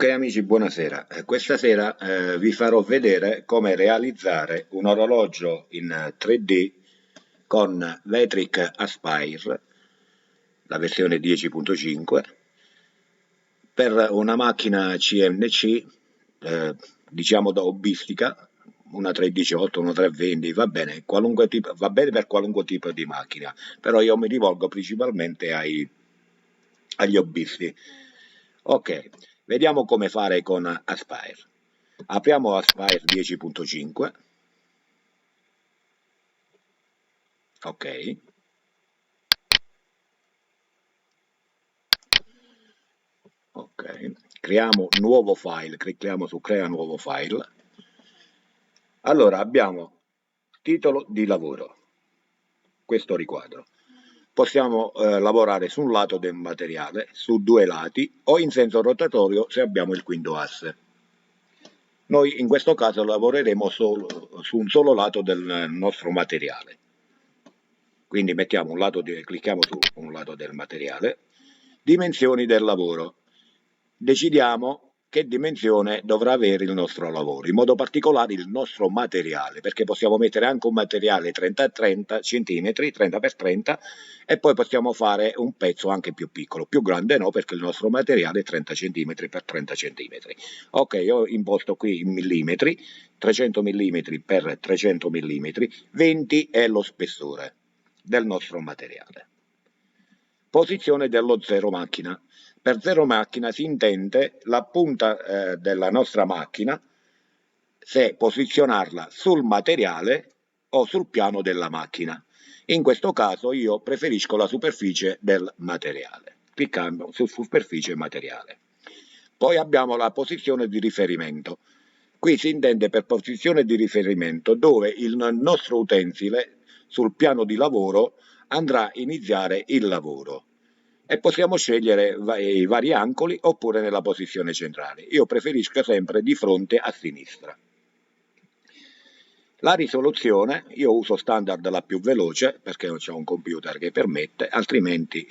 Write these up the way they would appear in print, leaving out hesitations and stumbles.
Ok amici, buonasera. Questa sera vi farò vedere come realizzare un orologio in 3D con Vetric Aspire, la versione 10.5, per una macchina CNC, diciamo da hobbistica, una 318, una 320, va bene, qualunque tipo, va bene per qualunque tipo di macchina, però io mi rivolgo principalmente agli hobbisti. Ok, vediamo come fare con Aspire. Apriamo Aspire 10.5. Ok, ok, creiamo nuovo file, clicchiamo su crea nuovo file. Allora abbiamo titolo di lavoro, questo riquadro. Possiamo lavorare su un lato del materiale, su due lati o in senso rotatorio se abbiamo il quinto asse. Noi in questo caso lavoreremo su un solo lato del nostro materiale. Quindi clicchiamo su un lato del materiale. Dimensioni del lavoro. Decidiamo che dimensione dovrà avere il nostro lavoro, in modo particolare il nostro materiale, perché possiamo mettere anche un materiale 30x30 cm, 30x30, e poi possiamo fare un pezzo anche più piccolo, più grande no, perché il nostro materiale è 30 cm x 30 cm. Ok, io ho imposto qui in millimetri, 300 mm per 300 mm, 20 è lo spessore del nostro materiale. Posizione dello zero macchina. Per zero macchina si intende la punta della nostra macchina, se posizionarla sul materiale o sul piano della macchina. In questo caso io preferisco la superficie del materiale. Cliccando su superficie materiale. Poi abbiamo la posizione di riferimento. Qui si intende per posizione di riferimento dove il nostro utensile sul piano di lavoro andrà a iniziare il lavoro, e possiamo scegliere i vari angoli oppure nella posizione centrale. Io preferisco sempre di fronte a sinistra. La risoluzione, io uso standard la più veloce perché non c'è un computer che permette, altrimenti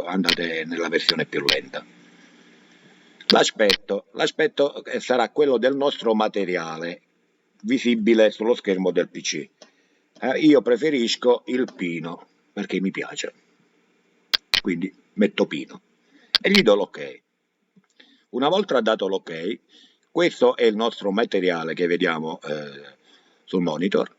andate nella versione più lenta. L'aspetto sarà quello del nostro materiale visibile sullo schermo del PC. Io preferisco il pino perché mi piace, quindi metto pino e gli do l'ok. Una volta dato l'ok, questo è il nostro materiale che vediamo sul monitor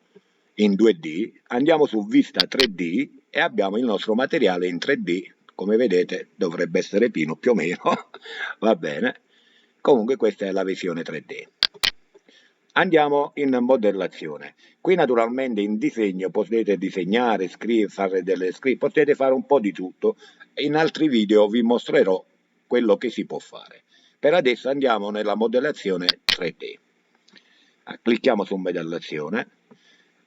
in 2D. Andiamo su vista 3D e abbiamo il nostro materiale in 3D. Come vedete dovrebbe essere pino più o meno, va bene. Comunque questa è la visione 3D. Andiamo in modellazione. Qui naturalmente in disegno potete disegnare, fare delle script, potete fare un po' di tutto. In altri video vi mostrerò quello che si può fare. Per adesso andiamo nella modellazione 3D. Clicchiamo su modellazione,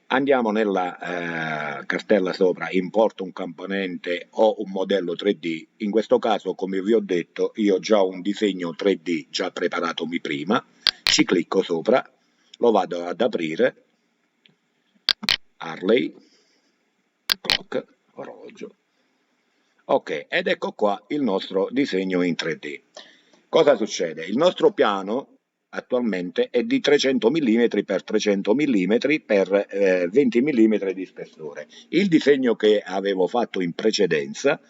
andiamo nella cartella sopra, importo un componente o un modello 3D. In questo caso, come vi ho detto, io ho già un disegno 3D già preparatomi prima, ci clicco sopra, lo vado ad aprire, Harley, clock, orologio. Ok, ed ecco qua il nostro disegno in 3D. Cosa succede? Il nostro piano attualmente è di 300 mm per 300 mm per 20 mm di spessore. Il disegno che avevo fatto in precedenza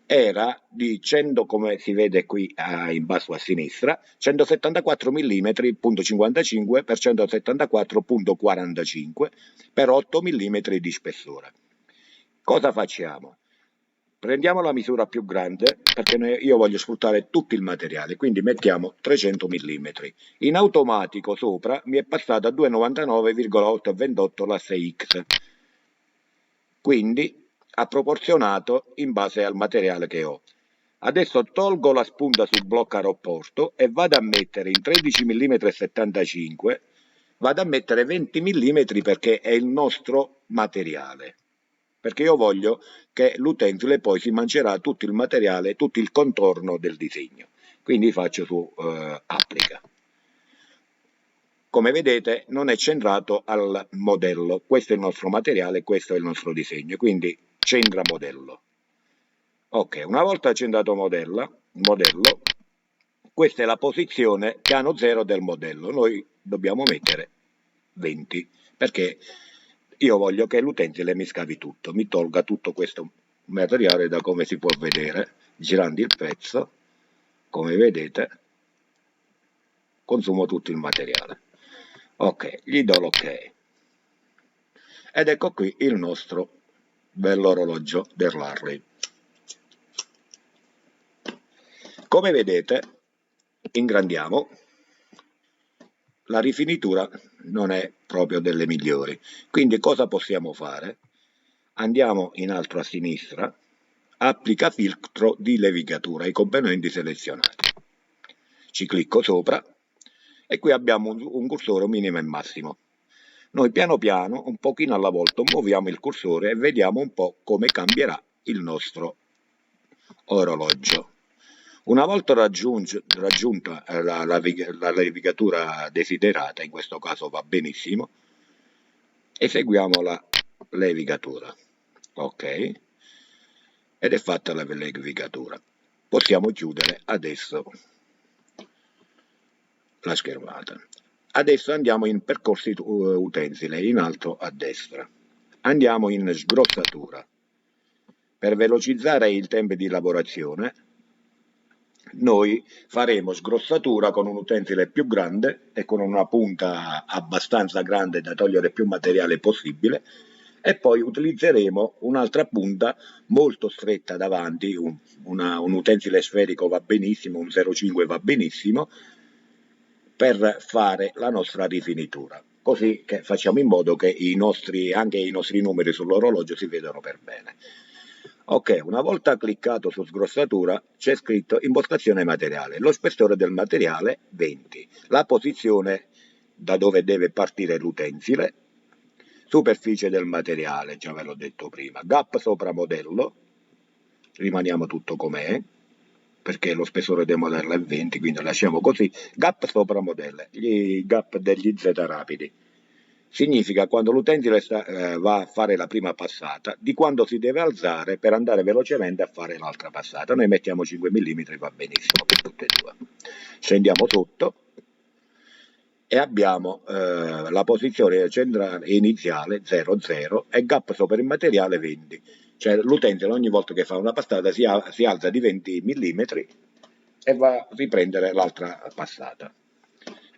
era di 100, come si vede qui in basso a sinistra, 174 mm.55 per 174.45 per 8 mm di spessore. Cosa facciamo? Prendiamo la misura più grande perché io voglio sfruttare tutto il materiale, quindi mettiamo 300 mm. In automatico sopra mi è passata a 299,828 la 6x, quindi ha proporzionato in base al materiale che ho. Adesso tolgo la spunta sul blocco a rapporto e vado a mettere in 13 mm e 75, vado a mettere 20 mm perché è il nostro materiale, perché io voglio che l'utensile poi si mangerà tutto il materiale, tutto il contorno del disegno. Quindi faccio su applica. Come vedete non è centrato al modello, questo è il nostro materiale, questo è il nostro disegno, quindi centra modello. Ok, una volta centrato modello, questa è la posizione piano 0 del modello, noi dobbiamo mettere 20, perché io voglio che l'utente mi scavi tutto, mi tolga tutto questo materiale, da come si può vedere, girando il pezzo, come vedete, consumo tutto il materiale. Ok, gli do l'ok. Ed ecco qui il nostro bell'orologio dell'Harley. Come vedete, ingrandiamo, la rifinitura non è proprio delle migliori, quindi cosa possiamo fare? Andiamo in alto a sinistra, applica filtro di levigatura ai componenti selezionati, ci clicco sopra e qui abbiamo un cursore minimo e massimo. Noi piano piano, un pochino alla volta, muoviamo il cursore e vediamo un po' come cambierà il nostro orologio. Una volta raggiunta la levigatura desiderata, in questo caso va benissimo, eseguiamo la levigatura. Ok, ed è fatta la levigatura. Possiamo chiudere adesso la schermata. Adesso andiamo in percorsi utensile, in alto a destra. Andiamo in sgrossatura. Per velocizzare il tempo di lavorazione, noi faremo sgrossatura con un utensile più grande e con una punta abbastanza grande da togliere più materiale possibile, e poi utilizzeremo un'altra punta molto stretta davanti, un utensile sferico va benissimo, un 0,5 va benissimo, per fare la nostra rifinitura, così che facciamo in modo che anche i nostri numeri sull'orologio si vedano per bene. Ok, una volta cliccato su sgrossatura c'è scritto impostazione materiale, lo spessore del materiale 20, la posizione da dove deve partire l'utensile, superficie del materiale, già ve l'ho detto prima, gap sopra modello, rimaniamo tutto com'è, perché lo spessore del modello è 20, quindi lasciamo così, gap sopra modello, gli gap degli Z rapidi. Significa quando l'utente va a fare la prima passata, di quando si deve alzare per andare velocemente a fare l'altra passata. Noi mettiamo 5 mm, va benissimo per tutte e due. Scendiamo sotto e abbiamo la posizione centrale iniziale 00 e gap sopra il materiale 20. Cioè l'utente ogni volta che fa una passata si alza di 20 mm e va a riprendere l'altra passata.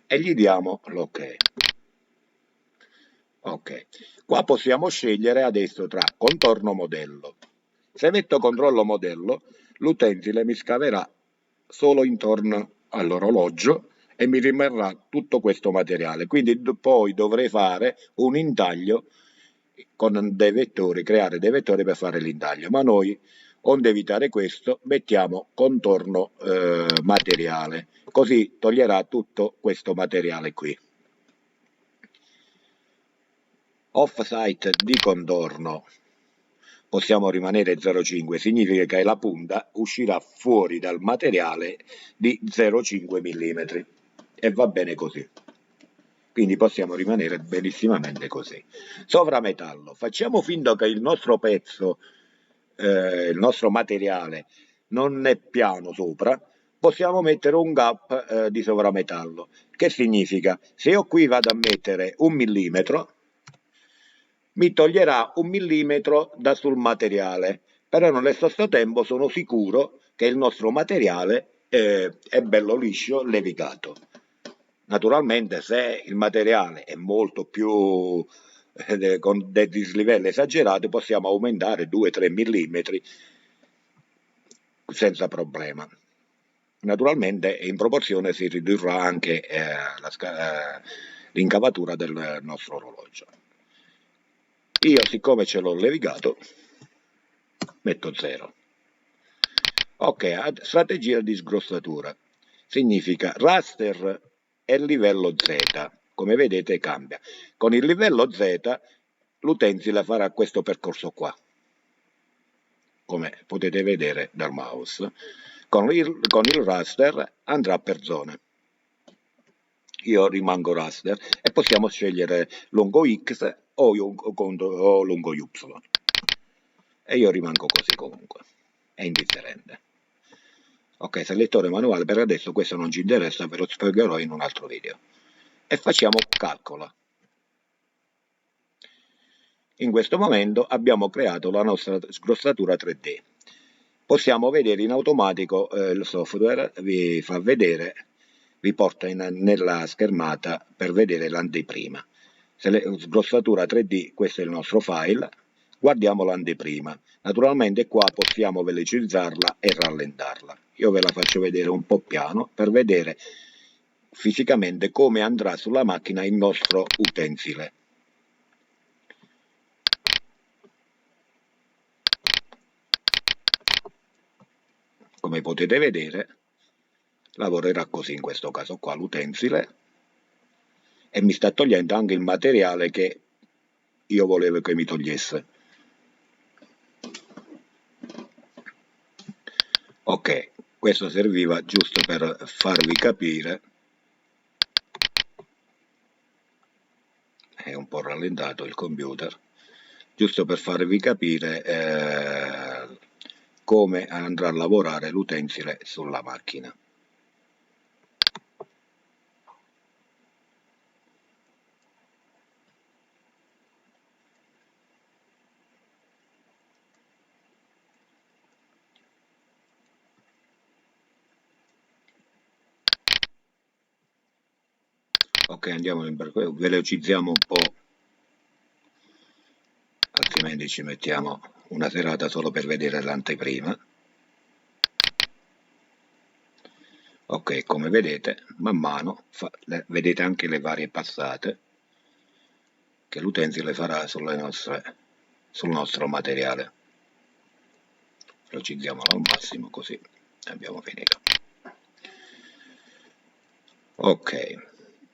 E gli diamo l'ok. Ok, qua possiamo scegliere adesso tra contorno modello. Se metto controllo modello, l'utente mi scaverà solo intorno all'orologio e mi rimarrà tutto questo materiale. Quindi poi dovrei fare un intaglio con dei vettori, creare dei vettori per fare l'intaglio. Ma noi, onde evitare questo, mettiamo contorno materiale, così toglierà tutto questo materiale qui. Offsite di contorno possiamo rimanere 0,5, significa che la punta uscirà fuori dal materiale di 0,5 mm e va bene così, quindi possiamo rimanere benissimamente così. Sovrametallo, facciamo finta che il nostro pezzo, il nostro materiale non è piano sopra, possiamo mettere un gap di sovrametallo, che significa se io qui vado a mettere 1 millimetro mi toglierà 1 millimetro da sul materiale, però nello stesso tempo sono sicuro che il nostro materiale è bello liscio, levigato. Naturalmente se il materiale è molto più con dei dislivelli esagerati possiamo aumentare 2-3 millimetri senza problema. Naturalmente in proporzione si ridurrà anche l'incavatura del nostro orologio. Io siccome ce l'ho levigato metto 0. Ok, strategia di sgrossatura significa raster e livello Z, come vedete cambia. Con il livello Z l'utensile farà questo percorso qua, come potete vedere dal mouse. Con il raster andrà per zone. Io rimango raster e possiamo scegliere lungo X o lungo Y. E io rimango così comunque, è indifferente. Ok, selettore manuale per adesso questo non ci interessa, ve lo spiegherò in un altro video. E facciamo calcolo. In questo momento abbiamo creato la nostra sgrossatura 3D. Possiamo vedere in automatico, il software vi fa vedere, vi porta nella schermata per vedere l'anteprima. Sgrossatura 3D, questo è il nostro file, guardiamo l'anteprima. Naturalmente qua possiamo velocizzarla e rallentarla. Io ve la faccio vedere un po' piano per vedere fisicamente come andrà sulla macchina il nostro utensile. Come potete vedere, lavorerà così in questo caso qua l'utensile, e mi sta togliendo anche il materiale che io volevo che mi togliesse. Ok, questo serviva giusto per farvi capire. È un po' rallentato il computer, giusto per farvi capire come andrà a lavorare l'utensile sulla macchina. Ok, andiamo in velocizziamo un po', altrimenti ci mettiamo una serata solo per vedere l'anteprima. Ok, come vedete, man mano vedete anche le varie passate che l'utensile farà sul nostro materiale. Velocizziamolo al massimo così abbiamo finito. Ok,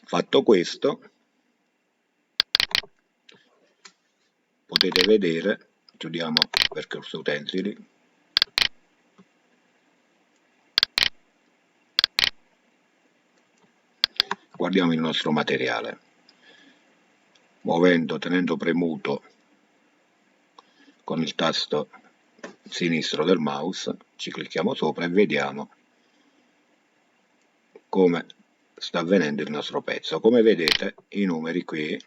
fatto questo, potete vedere, chiudiamo percorso utensili, guardiamo il nostro materiale, tenendo premuto con il tasto sinistro del mouse, ci clicchiamo sopra e vediamo come sta avvenendo il nostro pezzo. Come vedete i numeri qui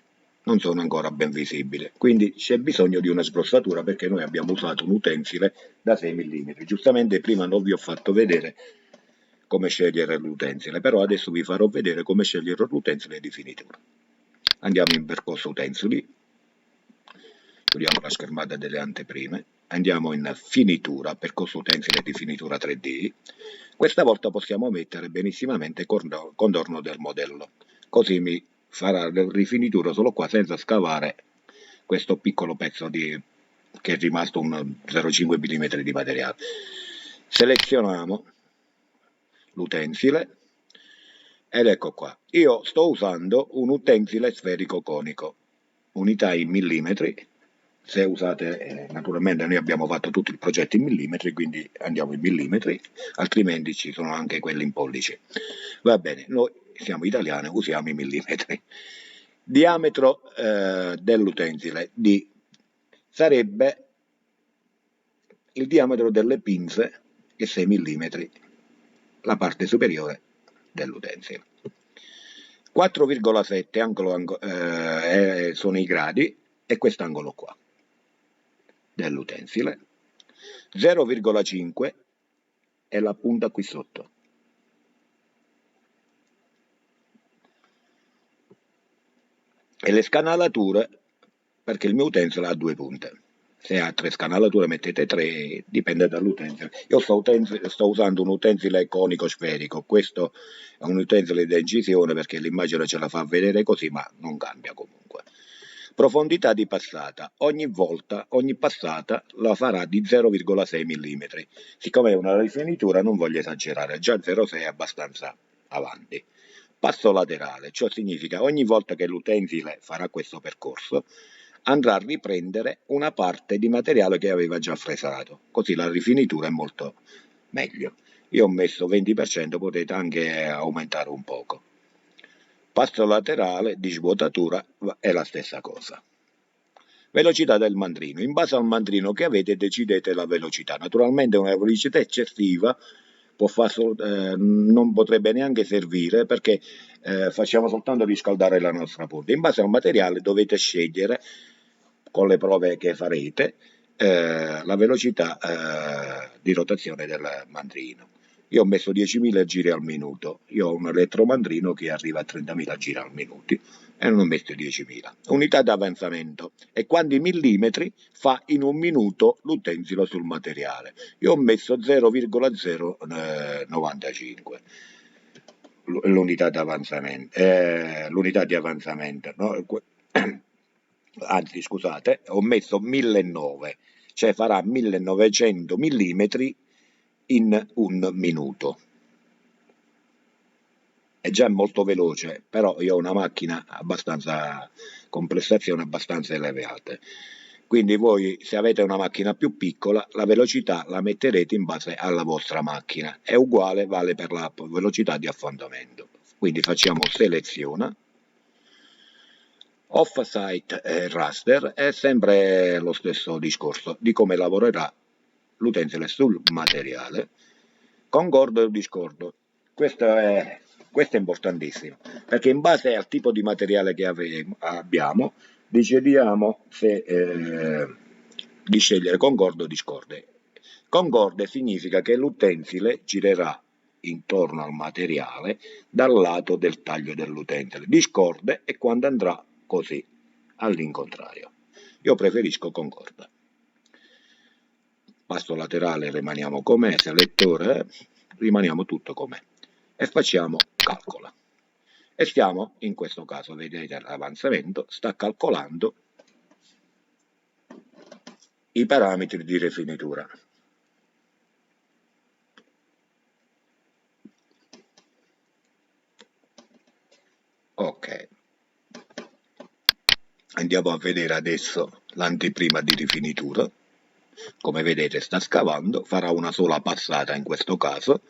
non sono ancora ben visibili, quindi c'è bisogno di una sgrossatura perché noi abbiamo usato un utensile da 6 mm. Giustamente prima non vi ho fatto vedere come scegliere l'utensile, però adesso vi farò vedere come scegliere l'utensile di finitura. Andiamo in percorso utensili, chiudiamo la schermata delle anteprime, andiamo in finitura, percorso utensile di finitura 3D. Questa volta possiamo mettere benissimamente contorno del modello, così mi farà la rifinitura solo qua senza scavare questo piccolo pezzo che è rimasto un 0,5 mm di materiale. Selezioniamo l'utensile ed ecco qua. Io sto usando un utensile sferico conico, unità in millimetri. Se usate, naturalmente noi abbiamo fatto tutto il progetto in millimetri, quindi andiamo in millimetri, altrimenti ci sono anche quelli in pollici. Va bene, noi siamo italiani, usiamo i millimetri. Diametro dell'utensile sarebbe il diametro delle pinze è 6 mm, la parte superiore dell'utensile. 4,7 sono i gradi e quest'angolo qua dell'utensile, 0,5 è la punta qui sotto. E le scanalature, perché il mio utensile ha 2 punte. Se ha 3 scanalature mettete 3, dipende dall'utensile. Io sto usando un utensile conico sferico, questo è un utensile di incisione perché l'immagine ce la fa vedere così, ma non cambia comunque. Profondità di passata, ogni passata la farà di 0,6 mm. Siccome è una rifinitura non voglio esagerare, già 0,6 è abbastanza avanti. Passo laterale, ciò significa ogni volta che l'utensile farà questo percorso andrà a riprendere una parte di materiale che aveva già fresato, così la rifinitura è molto meglio. Io ho messo 20%, potete anche aumentare un poco. Passo laterale di svuotatura è la stessa cosa. Velocità del mandrino. In base al mandrino che avete decidete la velocità. Naturalmente una velocità eccessiva non potrebbe neanche servire, perché facciamo soltanto riscaldare la nostra punta. In base al materiale dovete scegliere, con le prove che farete, la velocità di rotazione del mandrino. Io ho messo 10.000 giri al minuto, io ho un elettromandrino che arriva a 30.000 giri al minuto e non ho messo 10.000. Unità di avanzamento e quanti millimetri fa in un minuto l'utensilo sul materiale. Io ho messo 0,095 l'unità di avanzamento, no? Anzi scusate, ho messo 1.900, cioè farà 1.900 millimetri in un minuto. È già molto veloce, però io ho una macchina abbastanza con prestazioni abbastanza elevate. Quindi voi, se avete una macchina più piccola, la velocità la metterete in base alla vostra macchina. È uguale, vale per la velocità di affondamento. Quindi facciamo seleziona. Off-site e raster è sempre lo stesso discorso di come lavorerà l'utensile sul materiale. Concordo o discordo? Questo è importantissimo, perché in base al tipo di materiale che abbiamo, decidiamo di scegliere concordo o discorde. Concorde significa che l'utensile girerà intorno al materiale dal lato del taglio dell'utensile. Discorde è quando andrà così, all'incontrario. Io preferisco concorda. Passo laterale rimaniamo com'è, selettore, rimaniamo tutto com'è e facciamo calcola. E stiamo, in questo caso, vedete l'avanzamento, sta calcolando i parametri di rifinitura. Ok. Andiamo a vedere adesso l'anteprima di rifinitura. Come vedete sta scavando, farà una sola passata in questo caso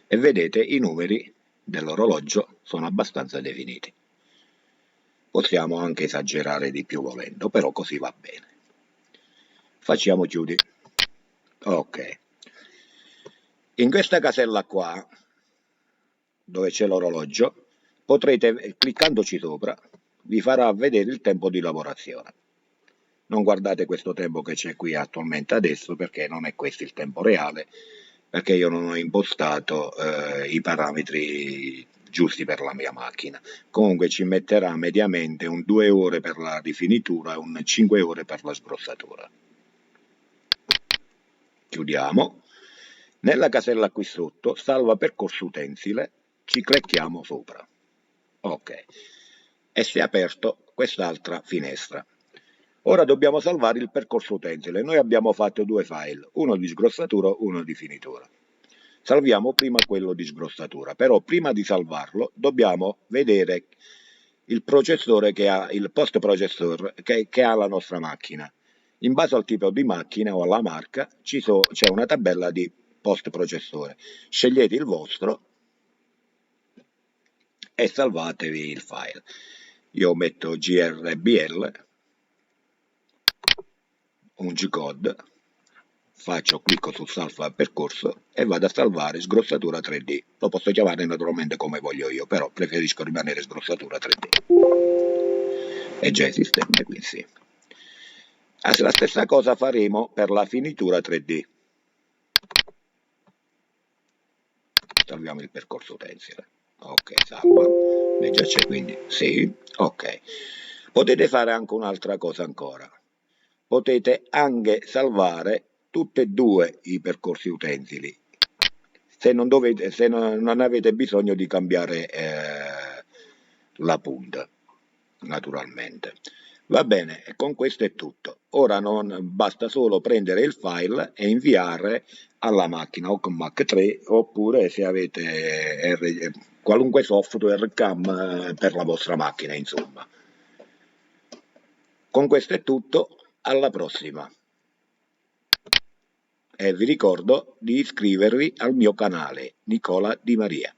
e vedete i numeri dell'orologio sono abbastanza definiti. Possiamo anche esagerare di più volendo, però così va bene. Facciamo chiudi. Ok. In questa casella qua, dove c'è l'orologio, potrete, cliccandoci sopra, vi farà vedere il tempo di lavorazione. Non guardate questo tempo che c'è qui attualmente adesso, perché non è questo il tempo reale, perché io non ho impostato i parametri giusti per la mia macchina. Comunque ci metterà mediamente un 2 ore per la rifinitura e un 5 ore per la sgrossatura. Chiudiamo. Nella casella qui sotto, salva percorso utensile, ci clicchiamo sopra. Ok. E si è aperto quest'altra finestra. Ora dobbiamo salvare il percorso utensile. Noi abbiamo fatto due file, uno di sgrossatura e uno di finitura. Salviamo prima quello di sgrossatura, però prima di salvarlo dobbiamo vedere il processore che ha, il post processor che ha la nostra macchina. In base al tipo di macchina o alla marca c'è una tabella di post processore. Scegliete il vostro e salvatevi il file. Io metto GRBL, un G-code, clicco su salva percorso e vado a salvare sgrossatura 3D. Lo posso chiamare naturalmente come voglio io, però preferisco rimanere sgrossatura 3D. È già esistente, quindi sì. La stessa cosa faremo per la finitura 3D. Salviamo il percorso utensile. Ok, salva. Già c'è, quindi sì. Ok. Potete fare anche un'altra cosa ancora. Potete anche salvare tutti e due i percorsi utensili se non avete bisogno di cambiare la punta, naturalmente. Va bene, con questo è tutto. Ora non basta solo prendere il file e inviare alla macchina o con Mac 3 oppure se avete qualunque software CAM per la vostra macchina, insomma. Con questo è tutto, alla prossima. E vi ricordo di iscrivervi al mio canale Nicola Di Maria.